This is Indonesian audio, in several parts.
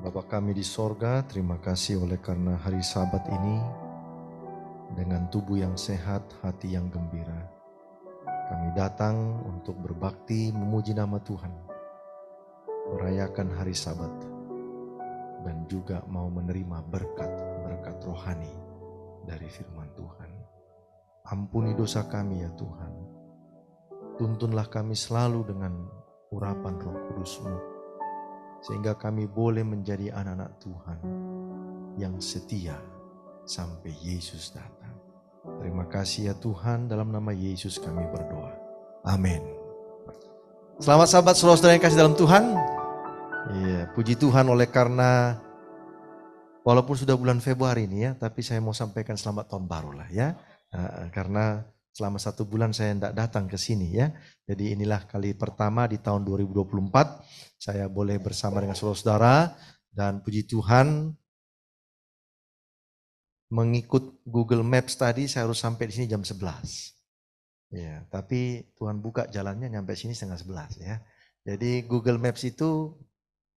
Bapa kami di sorga, terima kasih oleh karena hari Sabat ini dengan tubuh yang sehat, hati yang gembira. Kami datang untuk berbakti memuji nama Tuhan, merayakan hari Sabat, dan juga mau menerima berkat rohani dari firman Tuhan. Ampuni dosa kami ya Tuhan. Tuntunlah kami selalu dengan urapan Roh Kudus-Mu, sehingga kami boleh menjadi anak-anak Tuhan yang setia sampai Yesus datang. Terima kasih ya Tuhan, dalam nama Yesus kami berdoa. Amin. Selamat sahabat saudara yang kasih dalam Tuhan. Ya, puji Tuhan oleh karena walaupun sudah bulan Februari ini ya, tapi saya mau sampaikan selamat tahun baru lah ya. Karena selama 1 bulan saya tidak datang ke sini ya. Jadi inilah kali pertama di tahun 2024 saya boleh bersama dengan saudara-saudara, dan puji Tuhan mengikut Google Maps tadi saya harus sampai di sini jam 11. Ya, tapi Tuhan buka jalannya nyampe sini setengah 11 ya. Jadi Google Maps itu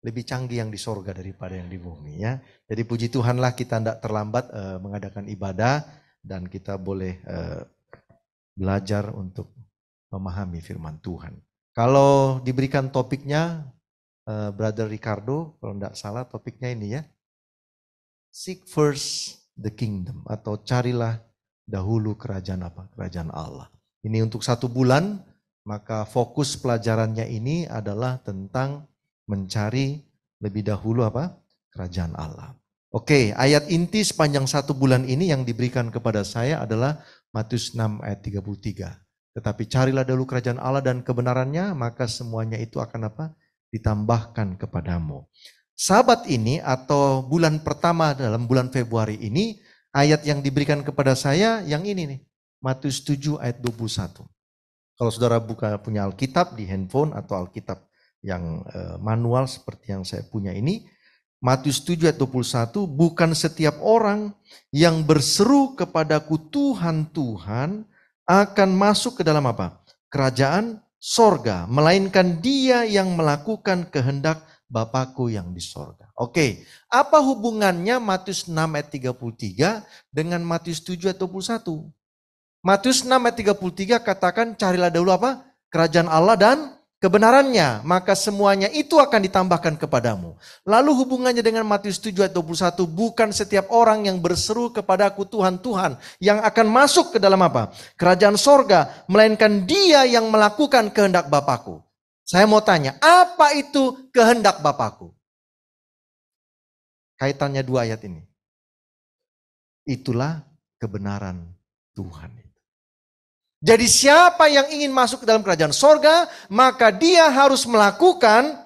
lebih canggih yang di sorga daripada yang di bumi ya. Jadi puji Tuhanlah kita tidak terlambat mengadakan ibadah, dan kita boleh belajar untuk memahami firman Tuhan. Kalau diberikan topiknya, Brother Ricardo, kalau tidak salah topiknya ini ya, Seek first the kingdom, atau carilah dahulu kerajaan apa? Kerajaan Allah. Ini untuk 1 bulan, maka fokus pelajarannya ini adalah tentang mencari lebih dahulu apa? Kerajaan Allah. Oke, ayat inti sepanjang 1 bulan ini yang diberikan kepada saya adalah Matius 6 ayat 33. Tetapi carilah dahulu kerajaan Allah dan kebenarannya, maka semuanya itu akan apa? Ditambahkan kepadamu. Sabat ini atau bulan pertama dalam bulan Februari ini, ayat yang diberikan kepada saya yang ini nih, Matius 7 ayat 21. Kalau saudara punya Alkitab di handphone atau Alkitab yang manual seperti yang saya punya ini, Matius 7 ayat 21, bukan setiap orang yang berseru kepadaku Tuhan, Tuhan akan masuk ke dalam apa? Kerajaan sorga, melainkan dia yang melakukan kehendak Bapakku yang di sorga. Oke, apa hubungannya Matius 6 ayat 33 dengan Matius 7 ayat 21? Matius 6 ayat 33 katakan carilah dahulu apa? Kerajaan Allah dan kebenarannya, maka semuanya itu akan ditambahkan kepadamu. Lalu hubungannya dengan Matius 7 ayat 21, bukan setiap orang yang berseru kepadaku Tuhan, Tuhan yang akan masuk ke dalam apa? Kerajaan sorga, melainkan dia yang melakukan kehendak Bapakku. Saya mau tanya, apa itu kehendak Bapakku? Kaitannya 2 ayat ini. Itulah kebenaran Tuhan. Jadi siapa yang ingin masuk ke dalam kerajaan sorga, maka dia harus melakukan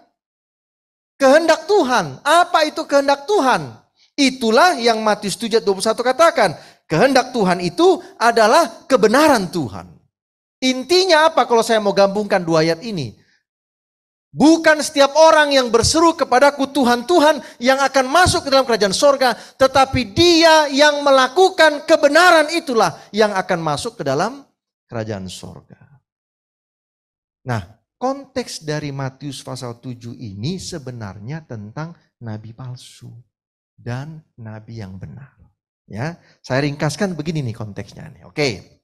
kehendak Tuhan. Apa itu kehendak Tuhan? Itulah yang Matius 7 ayat 21 katakan. Kehendak Tuhan itu adalah kebenaran Tuhan. Intinya apa kalau saya mau gabungkan 2 ayat ini? Bukan setiap orang yang berseru kepadaku Tuhan, Tuhan yang akan masuk ke dalam kerajaan sorga, tetapi dia yang melakukan kebenaran itulah yang akan masuk ke dalam kerajaan sorga. Nah, konteks dari Matius pasal 7 ini sebenarnya tentang nabi palsu dan nabi yang benar. Ya, saya ringkaskan begini nih konteksnya nih. Oke.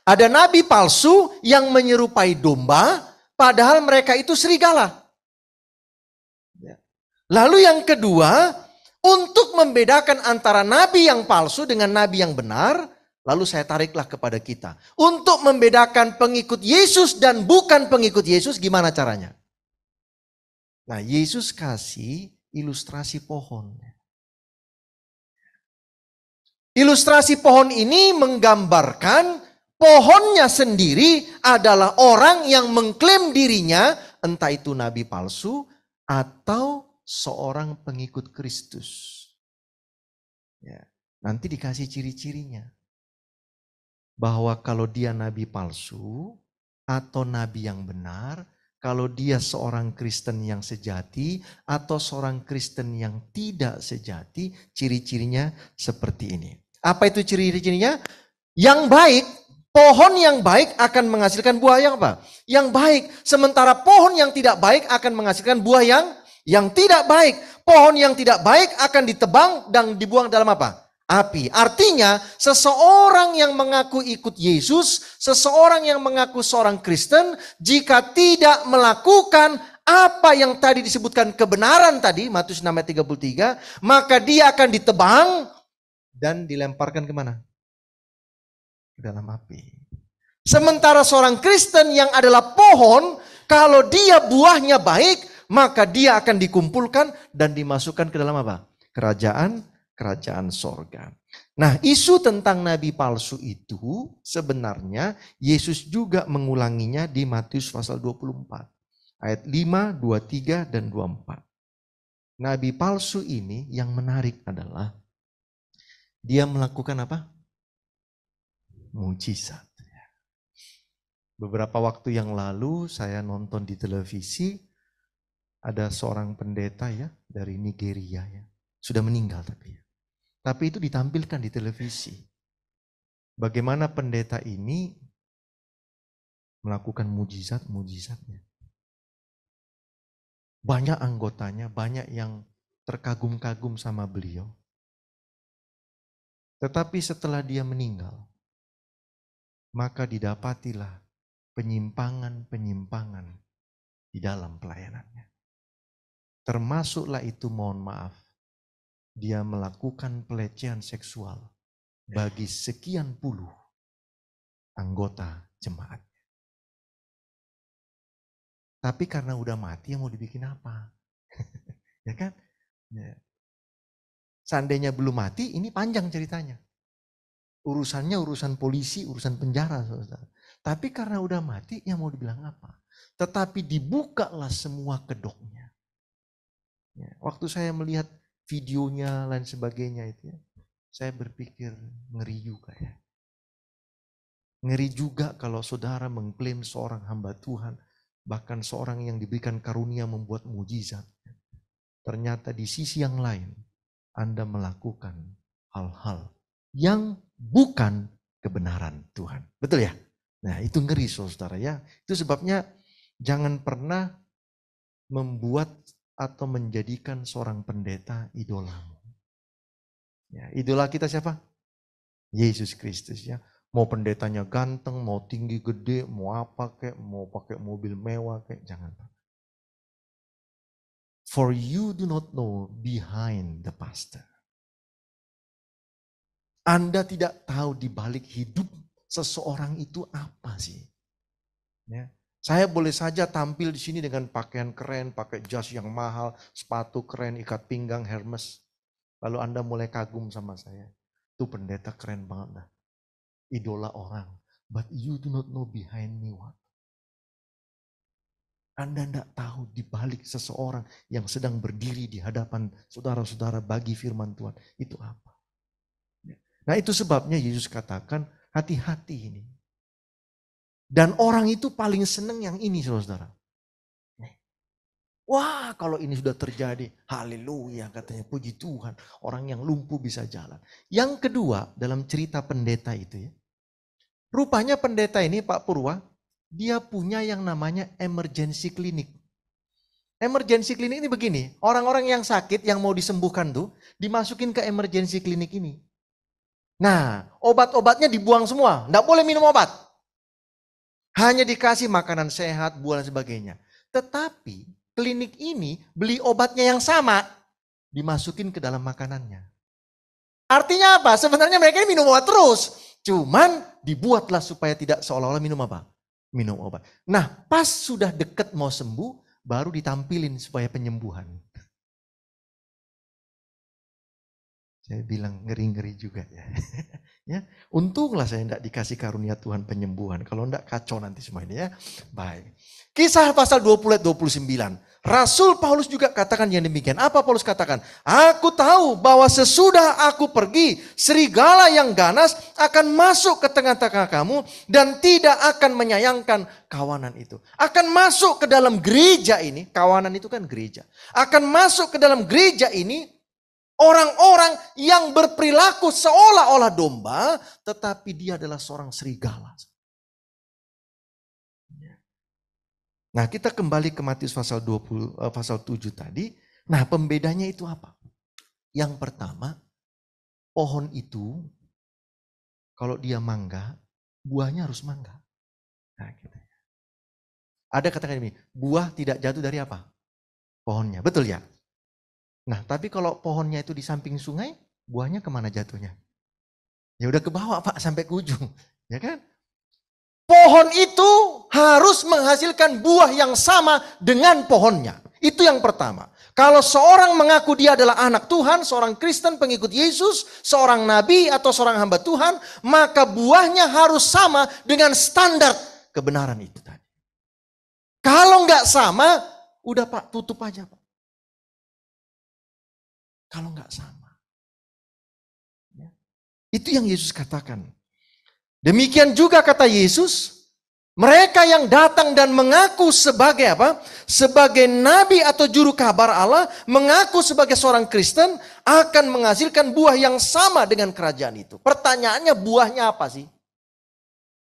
Ada nabi palsu yang menyerupai domba, padahal mereka itu serigala. Lalu yang kedua, untuk membedakan antara nabi yang palsu dengan nabi yang benar, lalu saya tariklah kepada kita. Untuk membedakan pengikut Yesus dan bukan pengikut Yesus, gimana caranya? Nah, Yesus kasih ilustrasi pohon. Ilustrasi pohon ini menggambarkan pohonnya sendiri adalah orang yang mengklaim dirinya, entah itu nabi palsu atau seorang pengikut Kristus. Ya, nanti dikasih ciri-cirinya. Bahwa kalau dia nabi palsu atau nabi yang benar, kalau dia seorang Kristen yang sejati atau seorang Kristen yang tidak sejati, ciri-cirinya seperti ini. Apa itu ciri-cirinya? Yang baik, pohon yang baik akan menghasilkan buah yang apa? Yang baik. Sementara pohon yang tidak baik akan menghasilkan buah yang Yang tidak baik, pohon yang tidak baik akan ditebang dan dibuang dalam apa? Api. Artinya seseorang yang mengaku ikut Yesus, seseorang yang mengaku seorang Kristen, jika tidak melakukan apa yang tadi disebutkan kebenaran tadi, Matius 6 ayat 33, maka dia akan ditebang dan dilemparkan kemana? Ke dalam api. Sementara seorang Kristen yang adalah pohon, kalau dia buahnya baik, maka dia akan dikumpulkan dan dimasukkan ke dalam apa? Kerajaan sorga. Nah, isu tentang nabi palsu itu sebenarnya Yesus juga mengulanginya di Matius pasal 24. Ayat 5, 23, dan 24. Nabi palsu ini yang menarik adalah dia melakukan apa? Mujizat. Beberapa waktu yang lalu saya nonton di televisi, ada seorang pendeta ya dari Nigeria ya. Sudah meninggal tapi ya. Tapi itu ditampilkan di televisi. Bagaimana pendeta ini melakukan mujizat-mujizatnya. Banyak anggotanya, banyak yang terkagum-kagum sama beliau. Tetapi setelah dia meninggal, maka didapatilah penyimpangan-penyimpangan di dalam pelayanannya. Termasuklah itu, mohon maaf, dia melakukan pelecehan seksual bagi sekian puluh anggota jemaat. Tapi karena udah mati, mau dibikin apa? Ya kan? Ya. Seandainya belum mati, ini panjang ceritanya. Urusannya urusan polisi, urusan penjara, saudara. Tapi karena udah mati, ya mau dibilang apa? Tetapi dibukalah semua kedoknya. Ya, waktu saya melihat videonya lain sebagainya itu ya, saya berpikir ngeri juga ya. Ngeri juga kalau saudara mengklaim seorang hamba Tuhan, bahkan seorang yang diberikan karunia membuat mujizat. Ternyata di sisi yang lain, Anda melakukan hal-hal yang bukan kebenaran Tuhan. Betul ya? Nah itu ngeri saudara ya. Itu sebabnya jangan pernah membuat atau menjadikan seorang pendeta idolamu. Ya, idola kita siapa? Yesus Kristus ya. Mau pendetanya ganteng, mau tinggi gede, mau apa kek, mau pakai mobil mewah kek, jangan. For you do not know behind the pastor. Anda tidak tahu di balik hidup seseorang itu apa sih. Ya. Saya boleh saja tampil di sini dengan pakaian keren, pakai jas yang mahal, sepatu keren, ikat pinggang Hermes. Lalu Anda mulai kagum sama saya. Itu pendeta keren banget dah. Idola orang. But you do not know behind me what. Anda tidak tahu di balik seseorang yang sedang berdiri di hadapan saudara-saudara bagi firman Tuhan. Itu apa? Nah itu sebabnya Yesus katakan hati-hati ini. Dan orang itu paling seneng yang ini saudara. Wah kalau ini sudah terjadi, haleluya katanya, puji Tuhan. Orang yang lumpuh bisa jalan. Yang kedua dalam cerita pendeta itu ya. Rupanya pendeta ini Pak Purwa, dia punya yang namanya emergency clinic. Emergency clinic ini begini, orang-orang yang sakit yang mau disembuhkan tuh dimasukin ke emergency clinic ini. Nah obat-obatnya dibuang semua, enggak boleh minum obat. Hanya dikasih makanan sehat, buah dan sebagainya. Tetapi klinik ini beli obatnya yang sama, dimasukin ke dalam makanannya. Artinya apa? Sebenarnya mereka ini minum obat terus. Cuman dibuatlah supaya tidak seolah-olah minum apa? Minum obat. Nah pas sudah deket mau sembuh, baru ditampilin supaya penyembuhan. Saya bilang ngeri-ngeri juga ya. Ya, untunglah saya tidak dikasih karunia Tuhan penyembuhan. Kalau tidak kacau nanti semua ini ya. Baik. Kisah pasal 20 ayat 29. Rasul Paulus juga katakan yang demikian. Apa Paulus katakan? Aku tahu bahwa sesudah aku pergi, serigala yang ganas akan masuk ke tengah-tengah kamu dan tidak akan menyayangkan kawanan itu. Akan masuk ke dalam gereja ini, kawanan itu kan gereja. Akan masuk ke dalam gereja ini orang-orang yang berperilaku seolah-olah domba, tetapi dia adalah seorang serigala. Nah, kita kembali ke Matius pasal 7 tadi. Nah, pembedanya itu apa? Yang pertama, pohon itu kalau dia mangga, buahnya harus mangga. Nah, gitu. Ada katakan ini, buah tidak jatuh dari apa? Pohonnya, betul ya? Nah, tapi kalau pohonnya itu di samping sungai, buahnya kemana jatuhnya? Ya udah ke bawah Pak, sampai ke ujung. Ya kan? Pohon itu harus menghasilkan buah yang sama dengan pohonnya. Itu yang pertama. Kalau seorang mengaku dia adalah anak Tuhan, seorang Kristen pengikut Yesus, seorang nabi atau seorang hamba Tuhan, maka buahnya harus sama dengan standar kebenaran itu tadi. Kalau nggak sama, udah Pak, tutup aja Pak. Kalau nggak sama. Ya. Itu yang Yesus katakan. Demikian juga kata Yesus, mereka yang datang dan mengaku sebagai apa? Sebagai nabi atau juru kabar Allah, mengaku sebagai seorang Kristen, akan menghasilkan buah yang sama dengan kerajaan itu. Pertanyaannya buahnya apa sih?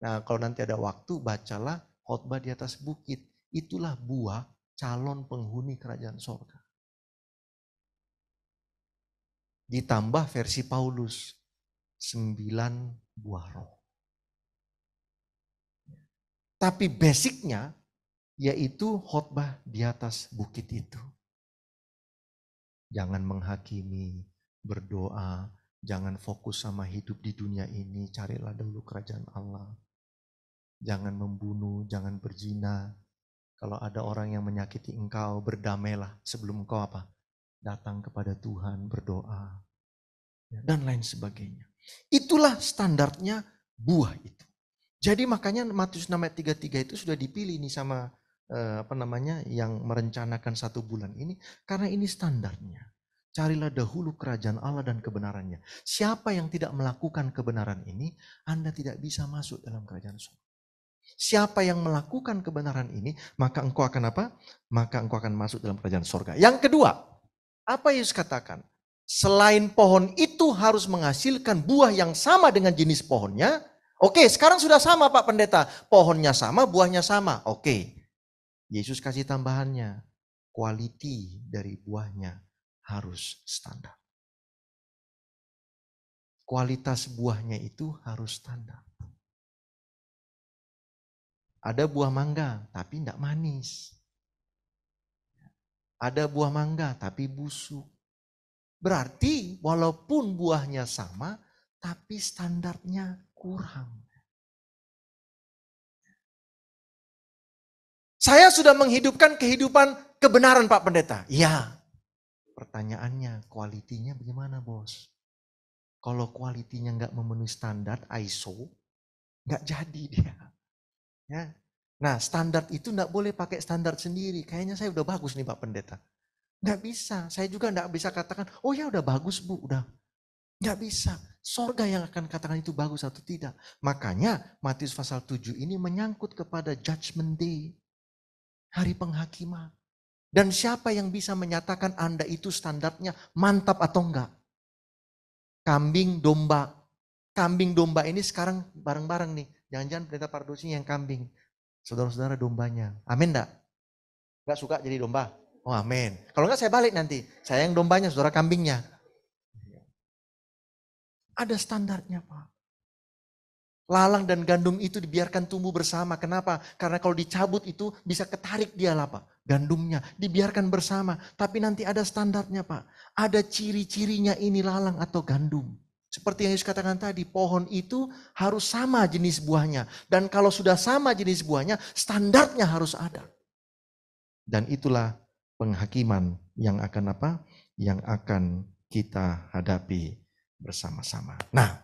Nah, kalau nanti ada waktu, bacalah khotbah di atas bukit. Itulah buah calon penghuni kerajaan sorga. Ditambah versi Paulus, 9 buah roh. Tapi basicnya yaitu khotbah di atas bukit itu. Jangan menghakimi, berdoa, jangan fokus sama hidup di dunia ini, carilah dulu kerajaan Allah. Jangan membunuh, jangan berzina. Kalau ada orang yang menyakiti engkau, berdamailah sebelum engkau apa? Datang kepada Tuhan, berdoa, dan lain sebagainya. Itulah standarnya buah itu. Jadi makanya Matius 6 ayat 33 itu sudah dipilih nih sama yang merencanakan 1 bulan ini, karena ini standarnya. Carilah dahulu kerajaan Allah dan kebenarannya. Siapa yang tidak melakukan kebenaran ini, Anda tidak bisa masuk dalam kerajaan surga. Siapa yang melakukan kebenaran ini, maka engkau akan apa? Maka engkau akan masuk dalam kerajaan surga. Yang kedua, apa Yesus katakan? Selain pohon itu harus menghasilkan buah yang sama dengan jenis pohonnya. Oke, sekarang sudah sama Pak Pendeta. Pohonnya sama, buahnya sama. Oke. Yesus kasih tambahannya. Quality dari buahnya harus standar. Kualitas buahnya itu harus standar. Ada buah mangga tapi tidak manis. Ada buah mangga tapi busuk. Berarti walaupun buahnya sama tapi standarnya kurang. Saya sudah menghidupkan kehidupan kebenaran Pak Pendeta. Iya. Pertanyaannya, kualitinya bagaimana bos? Kalau kualitinya nggak memenuhi standar ISO, nggak jadi dia. Ya. Nah, standar itu nggak boleh pakai standar sendiri. Kayaknya saya udah bagus nih Pak Pendeta. Nggak bisa. Saya juga nggak bisa katakan, oh ya udah bagus Bu, udah. Nggak bisa. Sorga yang akan katakan itu bagus atau tidak. Makanya Matius pasal 7 ini menyangkut kepada judgment day. Hari penghakiman. Dan siapa yang bisa menyatakan Anda itu standarnya mantap atau enggak? Kambing, domba. Kambing, domba ini sekarang bareng-bareng nih. Jangan-jangan pendeta Pardosi yang kambing. Saudara-saudara dombanya. Amin enggak? Enggak suka jadi domba? Oh amin. Kalau enggak saya balik nanti. Saya yang dombanya, saudara kambingnya. Ada standarnya Pak. Lalang dan gandum itu dibiarkan tumbuh bersama. Kenapa? Karena kalau dicabut itu bisa ketarik dia lah Pak. Gandumnya dibiarkan bersama. Tapi nanti ada standarnya Pak. Ada ciri-cirinya ini lalang atau gandum. Seperti yang Yesus katakan tadi, pohon itu harus sama jenis buahnya. Dan kalau sudah sama jenis buahnya, standarnya harus ada. Dan itulah penghakiman yang akan apa? Yang akan kita hadapi bersama-sama. Nah,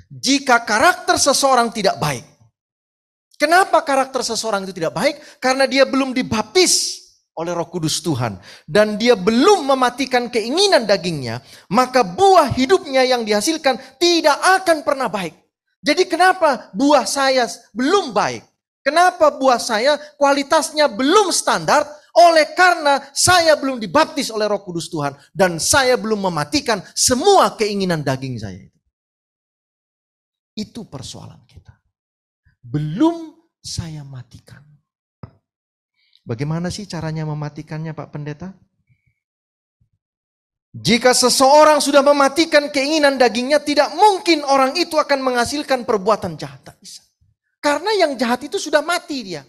jika karakter seseorang tidak baik. Kenapa karakter seseorang itu tidak baik? Karena dia belum dibaptis oleh Roh Kudus Tuhan. Dan dia belum mematikan keinginan dagingnya. Maka buah hidupnya yang dihasilkan tidak akan pernah baik. Jadi kenapa buah saya belum baik? Kenapa buah saya kualitasnya belum standar? Oleh karena saya belum dibaptis oleh Roh Kudus Tuhan. Dan saya belum mematikan semua keinginan daging saya. Itu persoalan kita. Belum saya matikan. Bagaimana sih caranya mematikannya, Pak Pendeta? Jika seseorang sudah mematikan keinginan dagingnya, tidak mungkin orang itu akan menghasilkan perbuatan jahat. Tak bisa. Karena yang jahat itu sudah mati dia.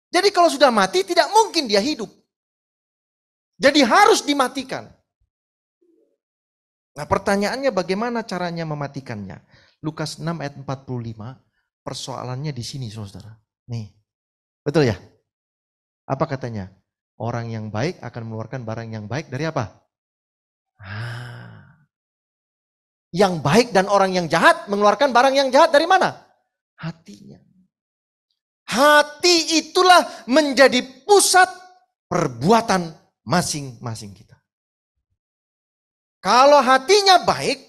Jadi kalau sudah mati, tidak mungkin dia hidup. Jadi harus dimatikan. Nah, pertanyaannya bagaimana caranya mematikannya? Lukas 6 ayat 45, persoalannya di sini, saudara. Nih, betul ya? Apa katanya? Orang yang baik akan mengeluarkan barang yang baik dari apa? Yang baik dan orang yang jahat mengeluarkan barang yang jahat dari mana? Hatinya. Hati itulah menjadi pusat perbuatan masing-masing kita. Kalau hatinya baik,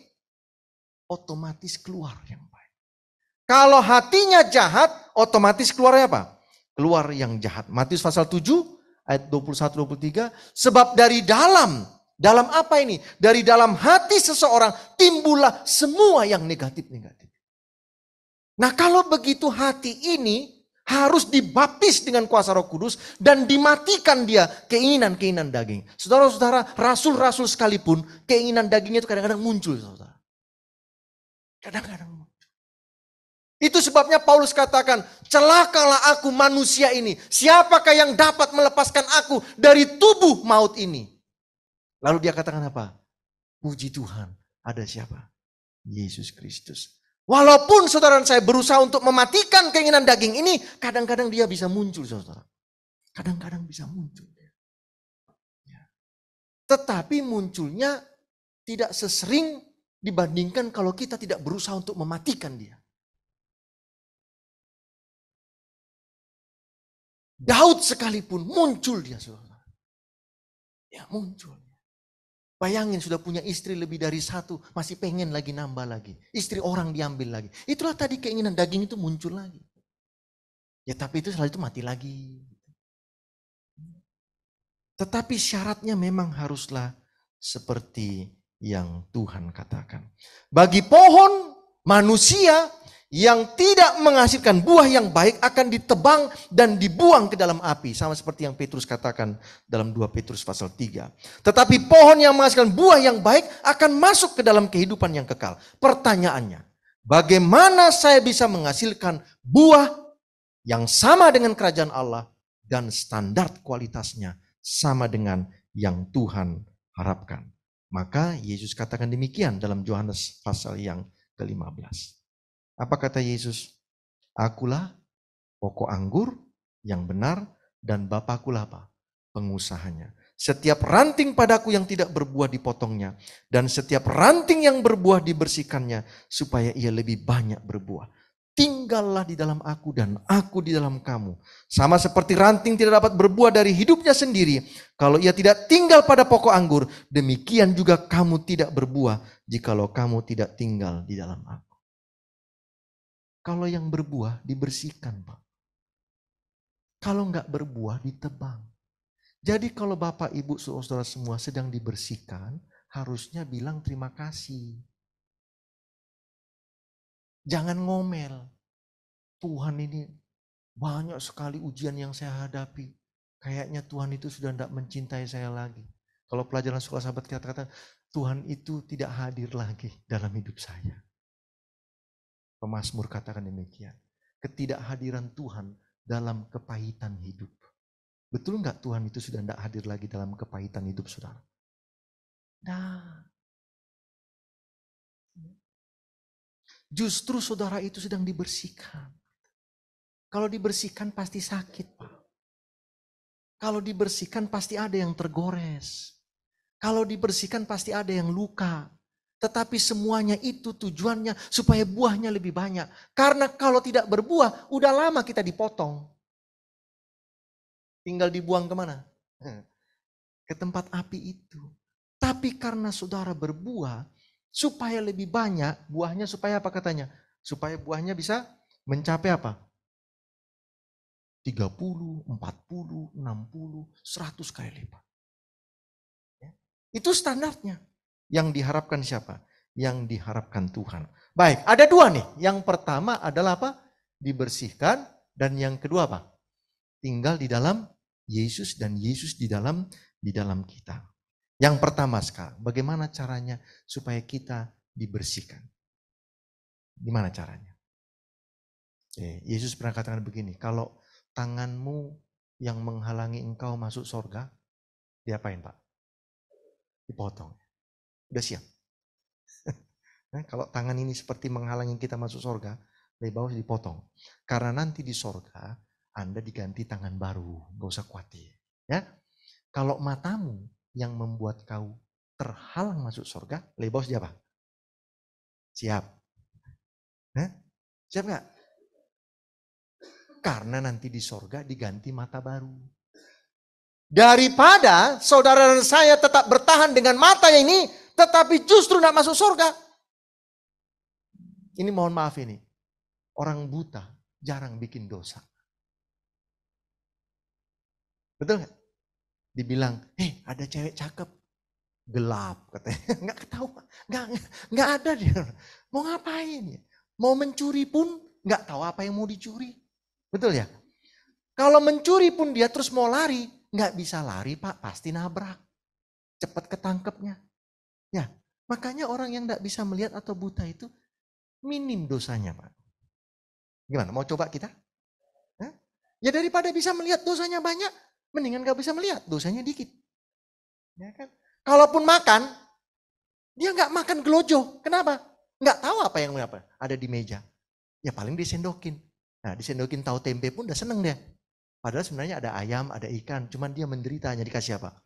otomatis keluar yang baik. Kalau hatinya jahat, otomatis keluarnya apa? Keluar yang jahat. Matius pasal 7 ayat 21-23. Sebab dari dalam apa ini? Dari dalam hati seseorang timbullah semua yang negatif-negatif. Nah, kalau begitu hati ini harus dibaptis dengan kuasa Roh Kudus dan dimatikan dia keinginan-keinginan daging. Saudara-saudara, rasul-rasul sekalipun keinginan dagingnya itu kadang-kadang muncul, saudara. Kadang-kadang muncul. Itu sebabnya Paulus katakan, celakalah aku manusia ini. Siapakah yang dapat melepaskan aku dari tubuh maut ini? Lalu dia katakan apa? Puji Tuhan, ada siapa? Yesus Kristus. Walaupun saudara saya berusaha untuk mematikan keinginan daging ini, kadang-kadang dia bisa muncul, saudara. Kadang-kadang bisa muncul. Tetapi munculnya tidak sesering dibandingkan kalau kita tidak berusaha untuk mematikan dia. Daud sekalipun muncul dia, saudara. Ya, muncul. Bayangin sudah punya istri lebih dari satu, masih pengen lagi nambah lagi. Istri orang diambil lagi. Itulah tadi keinginan daging itu muncul lagi. Ya tapi itu setelah itu mati lagi. Tetapi syaratnya memang haruslah seperti yang Tuhan katakan. Bagi pohon manusia yang tidak menghasilkan buah yang baik akan ditebang dan dibuang ke dalam api. Sama seperti yang Petrus katakan dalam 2 Petrus pasal 3. Tetapi pohon yang menghasilkan buah yang baik akan masuk ke dalam kehidupan yang kekal. Pertanyaannya, bagaimana saya bisa menghasilkan buah yang sama dengan kerajaan Allah dan standar kualitasnya sama dengan yang Tuhan harapkan? Maka Yesus katakan demikian dalam Yohanes pasal yang ke-15. Apa kata Yesus? Akulah pokok anggur yang benar dan Bapakulah apa? Pengusahanya. Setiap ranting padaku yang tidak berbuah dipotongnya. Dan setiap ranting yang berbuah dibersihkannya supaya ia lebih banyak berbuah. Tinggallah di dalam aku dan aku di dalam kamu. Sama seperti ranting tidak dapat berbuah dari hidupnya sendiri. Kalau ia tidak tinggal pada pokok anggur, demikian juga kamu tidak berbuah jikalau kamu tidak tinggal di dalam aku. Kalau yang berbuah dibersihkan, Pak. Kalau enggak berbuah ditebang. Jadi kalau Bapak, Ibu, saudara semua sedang dibersihkan, harusnya bilang terima kasih. Jangan ngomel. Tuhan ini banyak sekali ujian yang saya hadapi. Kayaknya Tuhan itu sudah tidak mencintai saya lagi. Kalau pelajaran sekolah sahabat kata-kata, Tuhan itu tidak hadir lagi dalam hidup saya. Pemazmur katakan demikian. Ketidakhadiran Tuhan dalam kepahitan hidup. Betul enggak Tuhan itu sudah tidak hadir lagi dalam kepahitan hidup saudara? Nah, justru saudara itu sedang dibersihkan. Kalau dibersihkan pasti sakit, Pak. Kalau dibersihkan pasti ada yang tergores. Kalau dibersihkan pasti ada yang luka. Tetapi semuanya itu tujuannya supaya buahnya lebih banyak. Karena kalau tidak berbuah, udah lama kita dipotong. Tinggal dibuang kemana? Ke tempat api itu. Tapi karena saudara berbuah, supaya lebih banyak, buahnya supaya apa katanya? Supaya buahnya bisa mencapai apa? 30, 40, 60, 100 kali lipat. Itu standarnya. Yang diharapkan siapa? Yang diharapkan Tuhan. Baik, ada dua nih. Yang pertama adalah apa? Dibersihkan. Dan yang kedua apa? Tinggal di dalam Yesus dan Yesus di dalam kita. Yang pertama sekarang, bagaimana caranya supaya kita dibersihkan? Gimana caranya? Yesus pernah katakan begini, kalau tanganmu yang menghalangi engkau masuk surga, diapain Pak? Dipotong. Udah siap? Nah, kalau tangan ini seperti menghalangi kita masuk surga, lebih bagus dipotong. Karena nanti di surga, Anda diganti tangan baru, gak usah khawatir. Ya, kalau matamu yang membuat kau terhalang masuk surga, lebih bagus dia apa? Siap. Siap nggak? Karena nanti di surga diganti mata baru. Daripada saudara dan saya tetap bertahan dengan mata ini, tetapi justru nggak masuk surga. Ini mohon maaf ini, orang buta jarang bikin dosa. Betul nggak? Dibilang, ada cewek cakep, gelap katanya, nggak ketahuan, nggak ada dia. Mau ngapain ya? Mau mencuri pun nggak tahu apa yang mau dicuri. Betul ya? Kalau mencuri pun dia terus mau lari, nggak bisa lari Pak, pasti nabrak. Cepat ketangkepnya. Ya, makanya orang yang nggak bisa melihat atau buta itu minim dosanya Pak. Gimana, mau coba kita? Hah? Ya daripada bisa melihat dosanya banyak, mendingan nggak bisa melihat, dosanya dikit. Ya kan? Kalaupun makan, dia nggak makan gelojoh. Kenapa? Nggak tahu apa yang ada di meja. Ya paling disendokin. Nah disendokin tahu tempe pun udah seneng dia. Padahal sebenarnya ada ayam, ada ikan. Cuman dia menderita hanya dikasih apa?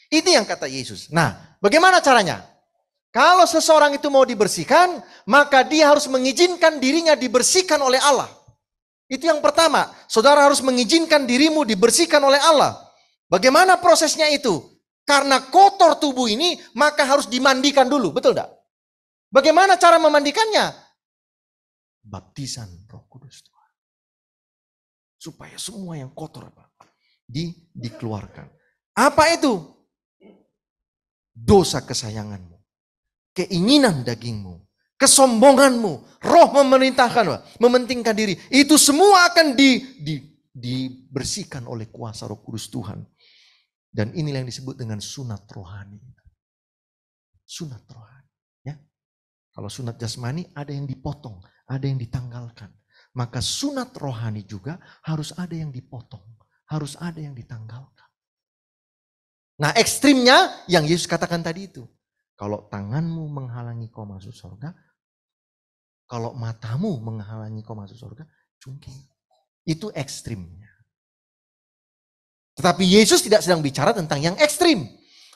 Itu yang kata Yesus. Nah bagaimana caranya? Kalau seseorang itu mau dibersihkan, maka dia harus mengizinkan dirinya dibersihkan oleh Allah. Itu yang pertama. Saudara harus mengizinkan dirimu dibersihkan oleh Allah. Bagaimana prosesnya itu? Karena kotor tubuh ini, maka harus dimandikan dulu. Betul tidak? Bagaimana cara memandikannya? Baptisan Roh Kudus Tuhan. Supaya semua yang kotor dikeluarkan. Apa itu? Dosa kesayanganmu, keinginan dagingmu, kesombonganmu, roh mementingkan diri. Itu semua akan dibersihkan oleh kuasa Roh Kudus Tuhan. Dan inilah yang disebut dengan sunat rohani. Sunat rohani. Ya. Kalau sunat jasmani ada yang dipotong, ada yang ditanggalkan. Maka sunat rohani juga harus ada yang dipotong, harus ada yang ditanggalkan. Nah ekstrimnya yang Yesus katakan tadi itu. Kalau tanganmu menghalangi kau masuk surga, kalau matamu menghalangi kau masuk surga, cungking. Itu ekstrimnya. Tetapi Yesus tidak sedang bicara tentang yang ekstrim.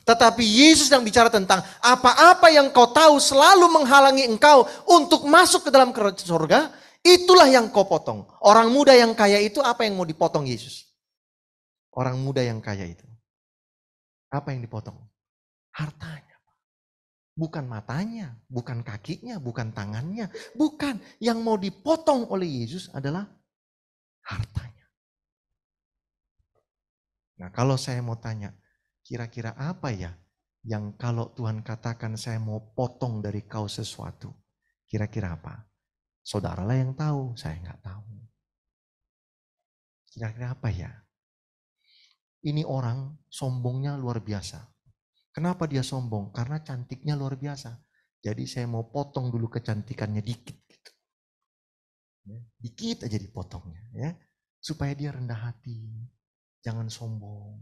Tetapi Yesus sedang bicara tentang apa-apa yang kau tahu selalu menghalangi engkau untuk masuk ke dalam kerajaan surga, itulah yang kau potong. Orang muda yang kaya itu apa yang mau dipotong Yesus? Orang muda yang kaya itu. Apa yang dipotong? Hartanya. Bukan matanya, bukan kakinya, bukan tangannya. Bukan. Yang mau dipotong oleh Yesus adalah hartanya. Nah kalau saya mau tanya, kira-kira apa ya yang kalau Tuhan katakan saya mau potong dari kau sesuatu? Kira-kira apa? Saudaralah yang tahu, saya nggak tahu. Kira-kira apa ya? Ini orang sombongnya luar biasa. Kenapa dia sombong? Karena cantiknya luar biasa. Jadi saya mau potong dulu kecantikannya dikit. Gitu. Dikit aja dipotongnya. Ya. Supaya dia rendah hati. Jangan sombong.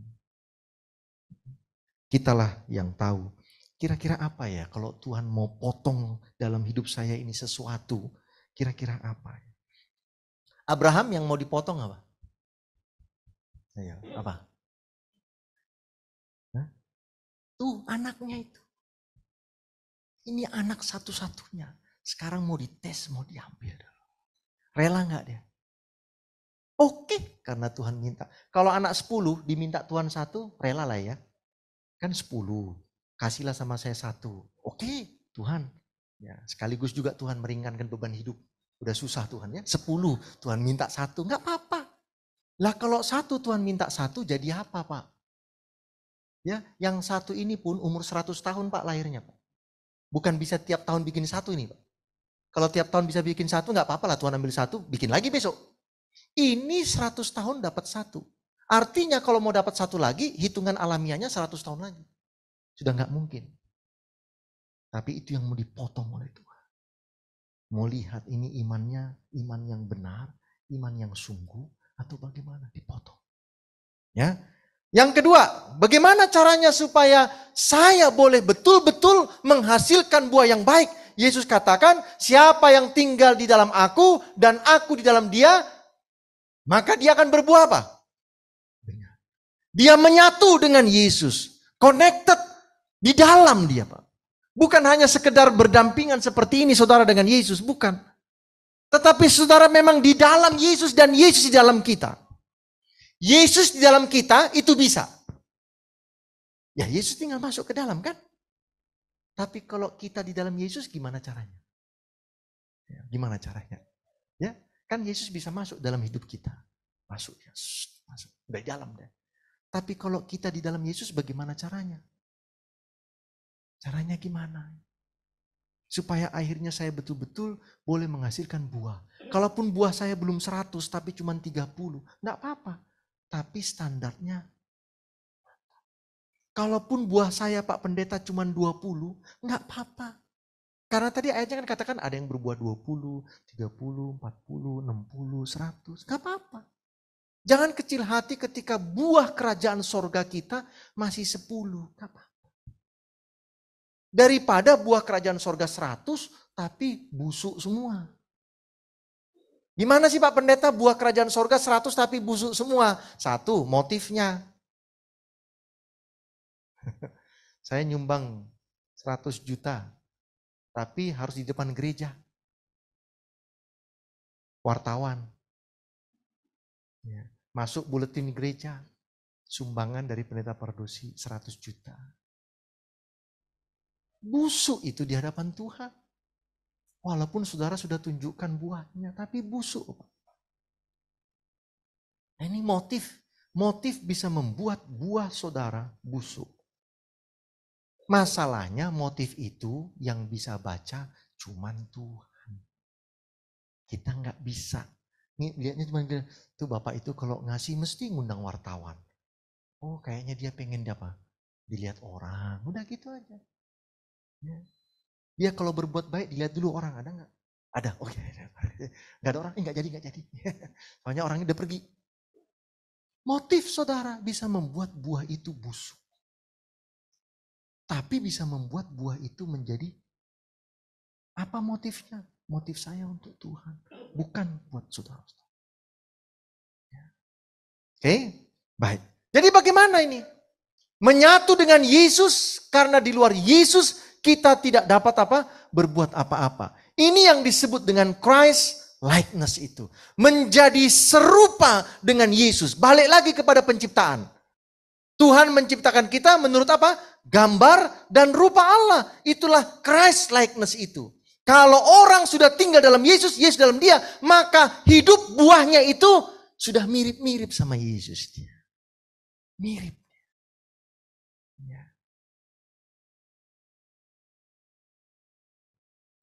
Kitalah yang tahu. Kira-kira apa ya kalau Tuhan mau potong dalam hidup saya ini sesuatu. Kira-kira apa? Abraham yang mau dipotong apa? Ayo, apa? Hah? Tuh anaknya itu. Ini anak satu-satunya. Sekarang mau dites, mau diambil. Rela nggak dia? Oke, karena Tuhan minta. Kalau anak 10 diminta Tuhan 1, rela lah ya. Kan 10, kasihlah sama saya 1. Oke, Tuhan. Ya, sekaligus juga Tuhan meringankan beban hidup. Udah susah Tuhan ya. 10, Tuhan minta 1, nggak apa-apa. Lah kalau 1 Tuhan minta 1 jadi apa Pak? Ya, yang 1 ini pun umur 100 tahun Pak lahirnya Pak. Bukan bisa tiap tahun bikin 1 ini Pak. Kalau tiap tahun bisa bikin 1 nggak apa-apa lah Tuhan ambil 1, bikin lagi besok. Ini 100 tahun dapat 1. Artinya kalau mau dapat satu lagi, hitungan alamiahnya 100 tahun lagi. Sudah nggak mungkin. Tapi itu yang mau dipotong oleh Tuhan. Mau lihat ini imannya, iman yang benar, iman yang sungguh, atau bagaimana dipotong. Ya. Yang kedua, bagaimana caranya supaya saya boleh betul-betul menghasilkan buah yang baik? Yesus katakan, siapa yang tinggal di dalam aku dan aku di dalam dia, maka dia akan berbuah apa? Dia menyatu dengan Yesus. Connected di dalam dia, Pak. Bukan hanya sekedar berdampingan seperti ini saudara dengan Yesus, bukan. Tetapi saudara memang di dalam Yesus dan Yesus di dalam kita. Yesus di dalam kita itu bisa. Ya Yesus tinggal masuk ke dalam kan. Tapi kalau kita di dalam Yesus gimana caranya? Ya, gimana caranya? Ya, kan Yesus bisa masuk dalam hidup kita. Masuk ya, masuk dari dalam deh. Tapi kalau kita di dalam Yesus bagaimana caranya? Caranya gimana? Supaya akhirnya saya betul-betul boleh menghasilkan buah. Kalaupun buah saya belum 100 tapi cuma 30, enggak apa-apa. Tapi standarnya. Kalaupun buah saya Pak Pendeta cuma 20, enggak apa-apa. Karena tadi ayatnya kan katakan ada yang berbuah 20, 30, 40, 60, 100. Enggak apa-apa. Jangan kecil hati ketika buah kerajaan sorga kita masih 10. Enggak apa-apa. Daripada buah kerajaan sorga 100 tapi busuk semua. Gimana sih Pak Pendeta buah kerajaan sorga 100 tapi busuk semua? Satu, motifnya. Saya nyumbang 100 juta, tapi harus di depan gereja. Wartawan. Ya. Masuk buletin gereja. Sumbangan dari pendeta Pardosi 100 juta. Busuk itu di hadapan Tuhan. Walaupun saudara sudah tunjukkan buahnya, tapi busuk. Nah, ini motif. Motif bisa membuat buah saudara busuk. Masalahnya motif itu yang bisa baca cuman Tuhan. Kita nggak bisa. Nih, lihatnya cuma tuh Bapak itu kalau ngasih mesti ngundang wartawan. Oh kayaknya dia pengen apa? Dilihat orang. Udah gitu aja. Ya. Dia kalau berbuat baik dilihat dulu orang, ada nggak? Ada, oke. Nggak ada orang, nggak jadi. Soalnya orangnya udah pergi. Motif saudara bisa membuat buah itu busuk. Tapi bisa membuat buah itu menjadi apa motifnya? Motif saya untuk Tuhan, bukan buat saudara. Oke, baik. Jadi bagaimana ini? Menyatu dengan Yesus karena di luar Yesus kita tidak dapat apa? Berbuat apa-apa. Ini yang disebut dengan Christ likeness itu. Menjadi serupa dengan Yesus. Balik lagi kepada penciptaan. Tuhan menciptakan kita menurut apa? Gambar dan rupa Allah. Itulah Christ likeness itu. Kalau orang sudah tinggal dalam Yesus, Yesus dalam dia, maka hidup buahnya itu sudah mirip-mirip sama Yesus dia. Mirip. Ya.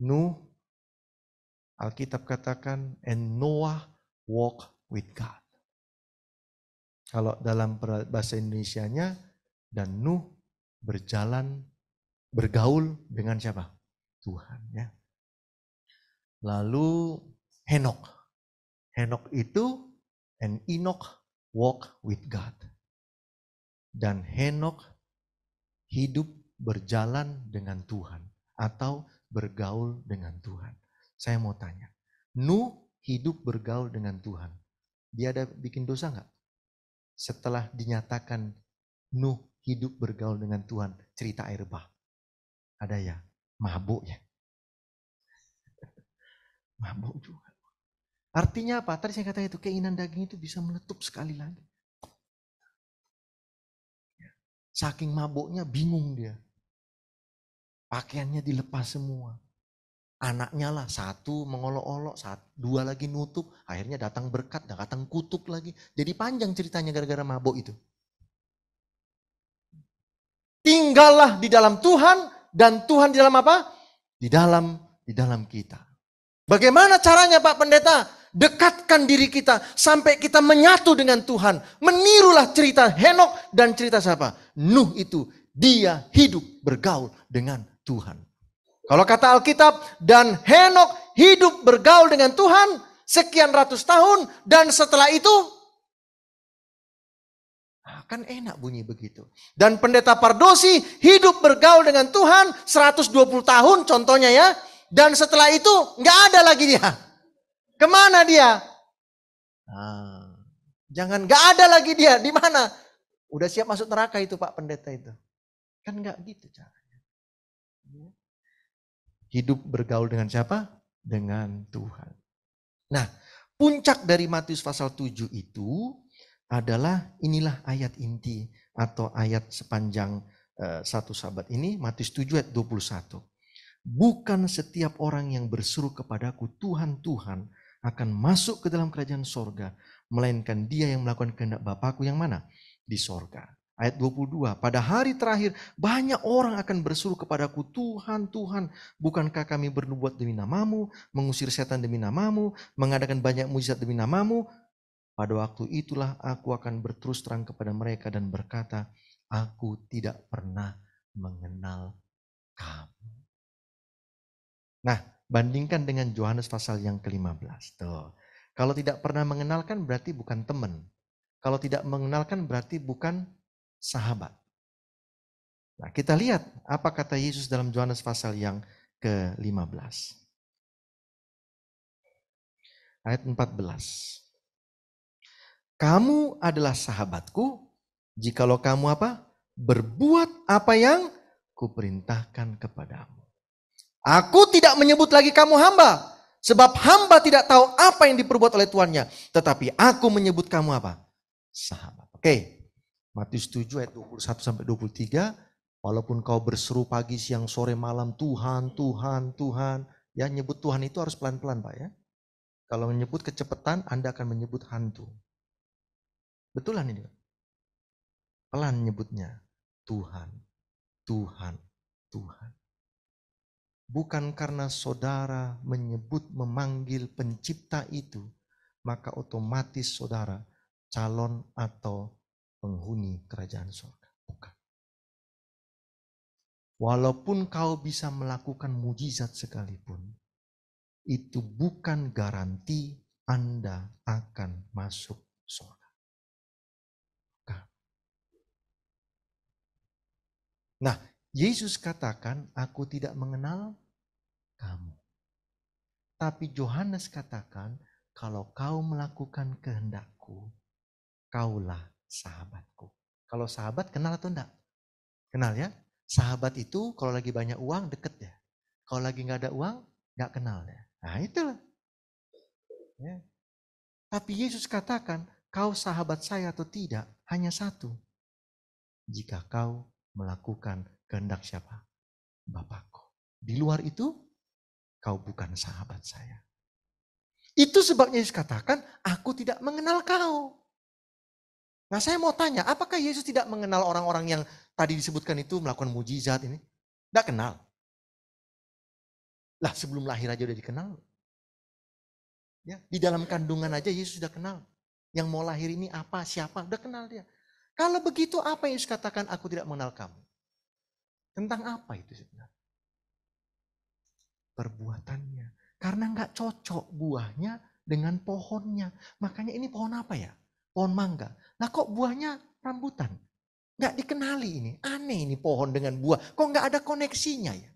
Nuh, Alkitab katakan, and Noah walk with God. Kalau dalam bahasa Indonesianya, dan Nuh bergaul dengan siapa? Tuhan. Ya. Lalu Henok. Henok itu, and Enoch walk with God. Dan Henok hidup berjalan dengan Tuhan. Atau bergaul dengan Tuhan. Saya mau tanya, Nuh hidup bergaul dengan Tuhan. Dia ada bikin dosa enggak? Setelah dinyatakan Nuh hidup bergaul dengan Tuhan, cerita air bah. Ada ya? Mabuk ya? Mabuk juga. Artinya apa? Tadi saya katakan itu keinginan daging itu bisa meletup sekali lagi. Saking mabuknya bingung dia. Pakaiannya dilepas semua. Anaknya lah satu mengolok-olok, dua lagi nutup. Akhirnya datang berkat, datang kutuk lagi. Jadi panjang ceritanya gara-gara mabuk itu. Tinggallah di dalam Tuhan dan Tuhan di dalam apa? Di dalam kita. Bagaimana caranya Pak Pendeta? dekatkan diri kita sampai kita menyatu dengan Tuhan. Menirulah cerita Henokh dan cerita siapa? Nuh itu, dia hidup bergaul dengan Tuhan. Kalau kata Alkitab, dan Henokh hidup bergaul dengan Tuhan sekian ratus tahun, dan setelah itu, kan enak bunyi begitu. Dan pendeta Pardosi hidup bergaul dengan Tuhan 120 tahun contohnya ya. Dan setelah itu nggak ada lagi dia. Kemana dia? Jangan nggak ada lagi dia. Di mana? Udah siap masuk neraka itu Pak Pendeta itu. Kan nggak gitu caranya. Hidup bergaul dengan siapa? Dengan Tuhan. Nah, puncak dari Matius pasal 7 itu adalah inilah ayat inti atau ayat sepanjang satu sahabat ini, Matius 7 ayat 21. Bukan setiap orang yang berseru kepadaku Tuhan, Tuhan akan masuk ke dalam kerajaan sorga, melainkan dia yang melakukan kehendak Bapakku yang mana? Di sorga. Ayat 22, pada hari terakhir banyak orang akan berseru kepadaku, Tuhan, Tuhan, bukankah kami bernubuat demi namamu, mengusir setan demi namamu, mengadakan banyak mujizat demi namamu? Pada waktu itulah aku akan berterus terang kepada mereka dan berkata, aku tidak pernah mengenal kamu. Nah, bandingkan dengan Yohanes pasal yang ke-15. Tuh. Kalau tidak pernah mengenalkan berarti bukan teman. Kalau tidak mengenalkan berarti bukan sahabat. Nah, kita lihat apa kata Yesus dalam Yohanes pasal yang ke-15. Ayat 14. Kamu adalah sahabatku jikalau kamu apa? Berbuat apa yang kuperintahkan kepadamu. Aku tidak menyebut lagi kamu hamba. Sebab hamba tidak tahu apa yang diperbuat oleh tuannya. Tetapi aku menyebut kamu apa? Sahabat. Oke. Matius 7 ayat 21 sampai 23. Walaupun kau berseru pagi, siang, sore, malam. Tuhan, Tuhan, Tuhan. Ya, nyebut Tuhan itu harus pelan-pelan Pak ya. Kalau menyebut kecepatan Anda akan menyebut hantu. Betulan ini. Pelan nyebutnya. Tuhan, Tuhan, Tuhan. Bukan karena saudara menyebut memanggil pencipta itu, maka otomatis saudara calon atau penghuni kerajaan surga. Bukan. Walaupun kau bisa melakukan mujizat sekalipun, itu bukan garansi Anda akan masuk surga. Bukan. Nah, Yesus katakan, aku tidak mengenal kamu. Tapi Yohanes katakan, kalau kau melakukan kehendakku, kaulah sahabatku. Kalau sahabat kenal atau enggak? Kenal ya. Sahabat itu kalau lagi banyak uang deket ya. Kalau lagi nggak ada uang nggak kenal ya. Nah itulah. Ya. Tapi Yesus katakan, kau sahabat saya atau tidak hanya satu. Jika kau melakukan kehendak siapa? Bapakku. Di luar itu kau bukan sahabat saya. Itu sebabnya Yesus katakan, aku tidak mengenal kau. Nah saya mau tanya, apakah Yesus tidak mengenal orang-orang yang tadi disebutkan itu melakukan mujizat ini? Tidak kenal. Lah sebelum lahir aja udah dikenal. Ya, di dalam kandungan aja Yesus sudah kenal. Yang mau lahir ini apa, siapa, udah kenal dia. Kalau begitu apa yang Yesus katakan, aku tidak mengenal kamu? Tentang apa itu sebenarnya? Perbuatannya. Karena nggak cocok buahnya dengan pohonnya. Makanya ini pohon apa ya? Pohon mangga. Nah kok buahnya rambutan? Nggak dikenali ini. Aneh ini pohon dengan buah. Kok nggak ada koneksinya ya?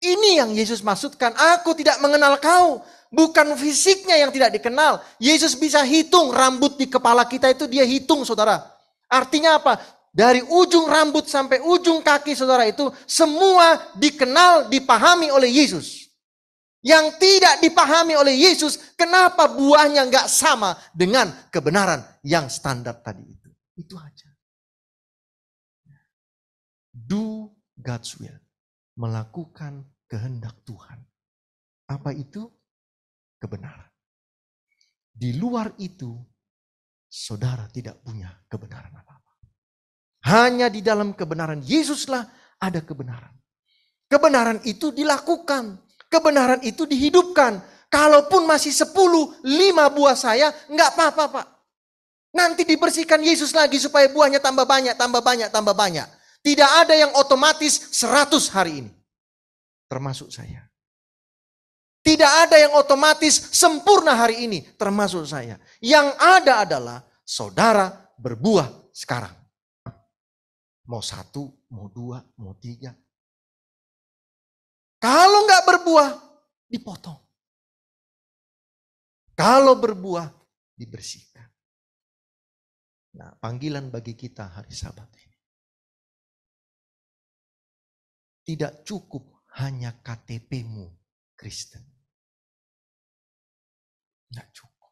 Ini yang Yesus maksudkan. Aku tidak mengenal kau. Bukan fisiknya yang tidak dikenal. Yesus bisa hitung rambut di kepala kita itu dia hitung saudara. Artinya apa? Dari ujung rambut sampai ujung kaki saudara itu semua dikenal, dipahami oleh Yesus. Yang tidak dipahami oleh Yesus, kenapa buahnya nggak sama dengan kebenaran yang standar tadi itu. Itu aja. Do God's will. Melakukan kehendak Tuhan. Apa itu? Kebenaran. Di luar itu, saudara tidak punya kebenaran apa-apa. Hanya di dalam kebenaran Yesuslah ada kebenaran. Kebenaran itu dilakukan. Kebenaran itu dihidupkan. Kalaupun masih 10, 5 buah saya, enggak apa-apa Pak. Nanti dibersihkan Yesus lagi supaya buahnya tambah banyak, tambah banyak, tambah banyak. Tidak ada yang otomatis 100 hari ini. Termasuk saya. Tidak ada yang otomatis sempurna hari ini, termasuk saya. Yang ada adalah saudara berbuah sekarang. Mau 1, mau 2, mau 3. Kalau nggak berbuah, dipotong. Kalau berbuah, dibersihkan. Nah, panggilan bagi kita hari Sabat ini. Tidak cukup hanya KTP-mu Kristen. Tidak cukup.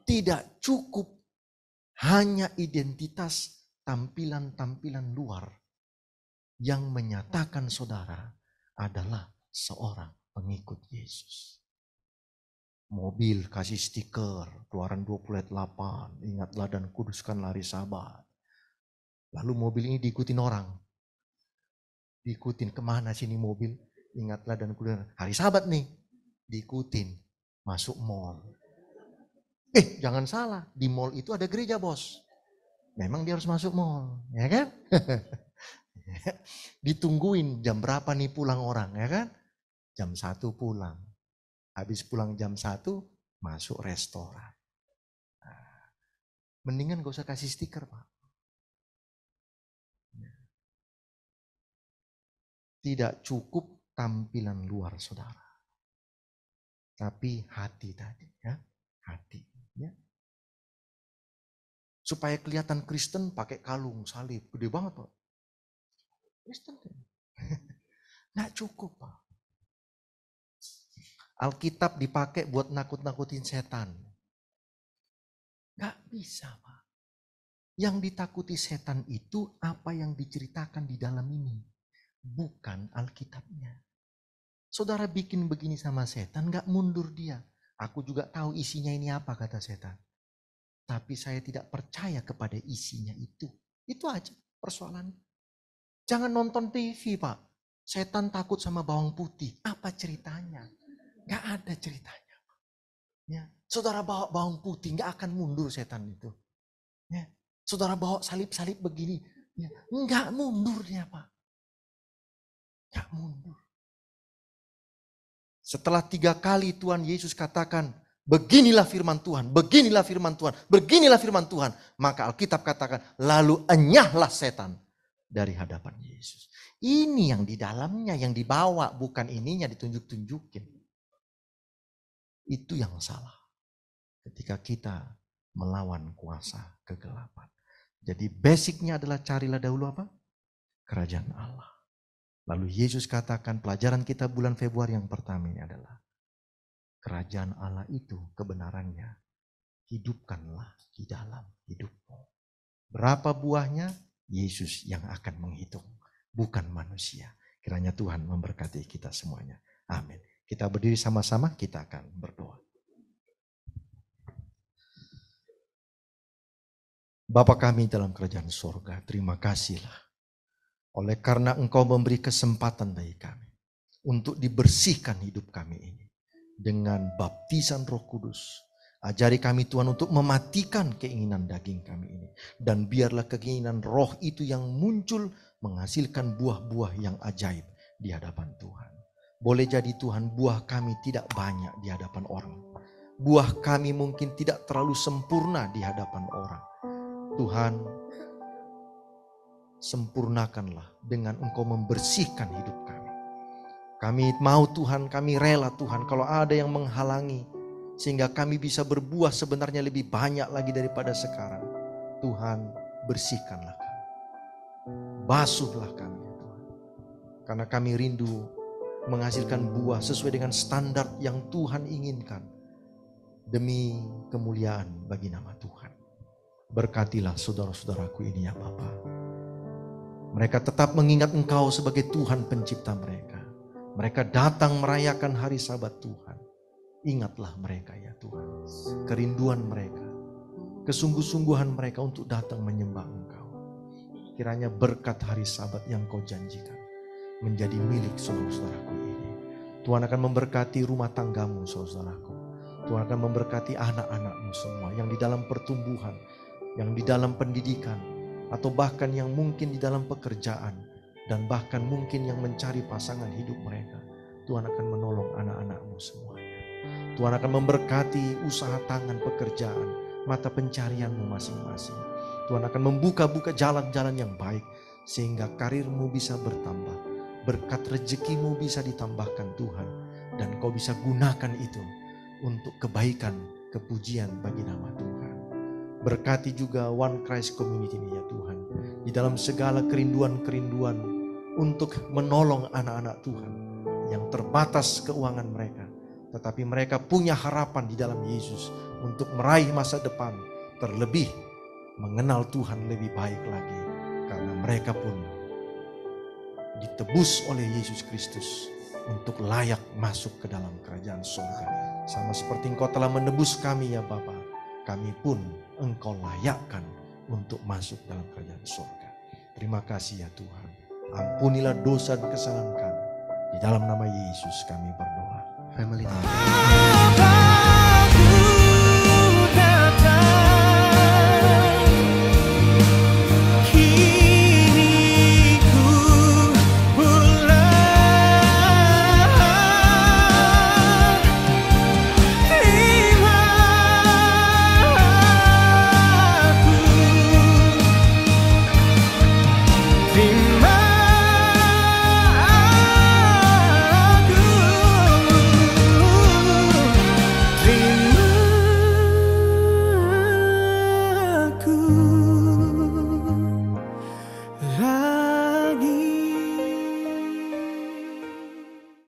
Tidak cukup hanya identitas tampilan-tampilan luar yang menyatakan saudara adalah seorang pengikut Yesus. Mobil kasih stiker, Keluaran 20 ayat 8, ingatlah dan kuduskan hari Sabat. Lalu mobil ini diikutin orang. Diikutin kemana sini mobil? Ingatlah dan kuduskan. Hari Sabat nih, diikutin. Masuk mall. Jangan salah, di mall itu ada gereja bos. Memang dia harus masuk mall, ya kan? Ditungguin jam berapa nih pulang orang, ya kan? Jam 1 pulang. Habis pulang jam 1, masuk restoran. Nah, mendingan gak usah kasih stiker Pak. Tidak cukup tampilan luar saudara. Tapi hati tadi, ya. Hati, ya. Supaya kelihatan Kristen pakai kalung, salib. Gede banget Pak. Kristen. Nggak cukup Pak. Alkitab dipakai buat nakut-nakutin setan. Gak bisa Pak. Yang ditakuti setan itu apa yang diceritakan di dalam ini. Bukan Alkitabnya. Saudara bikin begini sama setan gak mundur dia. Aku juga tahu isinya ini apa kata setan. Tapi saya tidak percaya kepada isinya itu. Itu aja persoalannya. Jangan nonton TV Pak. Setan takut sama bawang putih. Apa ceritanya? Gak ada ceritanya. Ya. Saudara bawa bawang putih gak akan mundur setan itu. Ya. Saudara bawa salib-salib begini. Ya. Gak mundur dia Pak. Gak mundur. Setelah 3 kali Tuhan Yesus katakan, beginilah firman Tuhan, beginilah firman Tuhan, beginilah firman Tuhan. Maka Alkitab katakan, lalu enyahlah setan dari hadapan Yesus. Ini yang di dalamnya, yang dibawa, bukan ininya ditunjuk-tunjukin. Itu yang salah ketika kita melawan kuasa kegelapan. Jadi basicnya adalah carilah dahulu apa? Kerajaan Allah. Lalu Yesus katakan pelajaran kita bulan Februari yang pertama ini adalah kerajaan Allah itu kebenarannya hidupkanlah di dalam hidupmu. Berapa buahnya? Yesus yang akan menghitung, bukan manusia. Kiranya Tuhan memberkati kita semuanya. Amin. Kita berdiri sama-sama, kita akan berdoa. Bapa kami dalam kerajaan surga, terima kasihlah. Oleh karena Engkau memberi kesempatan bagi kami untuk dibersihkan hidup kami ini dengan baptisan Roh Kudus. Ajari kami Tuhan untuk mematikan keinginan daging kami ini. Dan biarlah keinginan roh itu yang muncul menghasilkan buah-buah yang ajaib di hadapan Tuhan. Boleh jadi Tuhan buah kami tidak banyak di hadapan orang. Buah kami mungkin tidak terlalu sempurna di hadapan orang. Tuhan, sempurnakanlah dengan Engkau membersihkan hidup kami. Kami mau Tuhan, kami rela Tuhan kalau ada yang menghalangi sehingga kami bisa berbuah sebenarnya lebih banyak lagi daripada sekarang. Tuhan, bersihkanlah kami. Basuhlah kami Tuhan. Karena kami rindu menghasilkan buah sesuai dengan standar yang Tuhan inginkan. Demi kemuliaan bagi nama Tuhan. Berkatilah saudara-saudaraku ini ya Bapa. Mereka tetap mengingat Engkau sebagai Tuhan pencipta mereka. Mereka datang merayakan hari Sabat Tuhan. Ingatlah mereka ya Tuhan. Kerinduan mereka. Kesungguh-sungguhan mereka untuk datang menyembah Engkau. Kiranya berkat hari Sabat yang Kau janjikan menjadi milik saudara-saudaraku ini. Tuhan akan memberkati rumah tanggamu, saudaraku. Tuhan akan memberkati anak-anakmu semua yang di dalam pertumbuhan, yang di dalam pendidikan, atau bahkan yang mungkin di dalam pekerjaan, dan bahkan mungkin yang mencari pasangan hidup mereka. Tuhan akan menolong anak-anakmu semuanya. Tuhan akan memberkati usaha tangan, pekerjaan, mata pencarianmu masing-masing. Tuhan akan membuka-buka jalan-jalan yang baik, sehingga karirmu bisa bertambah. Berkat rezekimu bisa ditambahkan Tuhan, dan kau bisa gunakan itu untuk kebaikan, kepujian bagi nama Tuhan. Berkati juga One Christ Community ini ya Tuhan, di dalam segala kerinduan-kerinduan untuk menolong anak-anak Tuhan yang terbatas keuangan mereka, tetapi mereka punya harapan di dalam Yesus untuk meraih masa depan, terlebih mengenal Tuhan lebih baik lagi, karena mereka pun ditebus oleh Yesus Kristus untuk layak masuk ke dalam kerajaan surga. Sama seperti Engkau telah menebus kami ya Bapa, kami pun Engkau layakkan untuk masuk dalam kerajaan surga. Terima kasih ya Tuhan. Ampunilah dosa dan kesalahan kami. Di dalam nama Yesus kami berdoa. Family.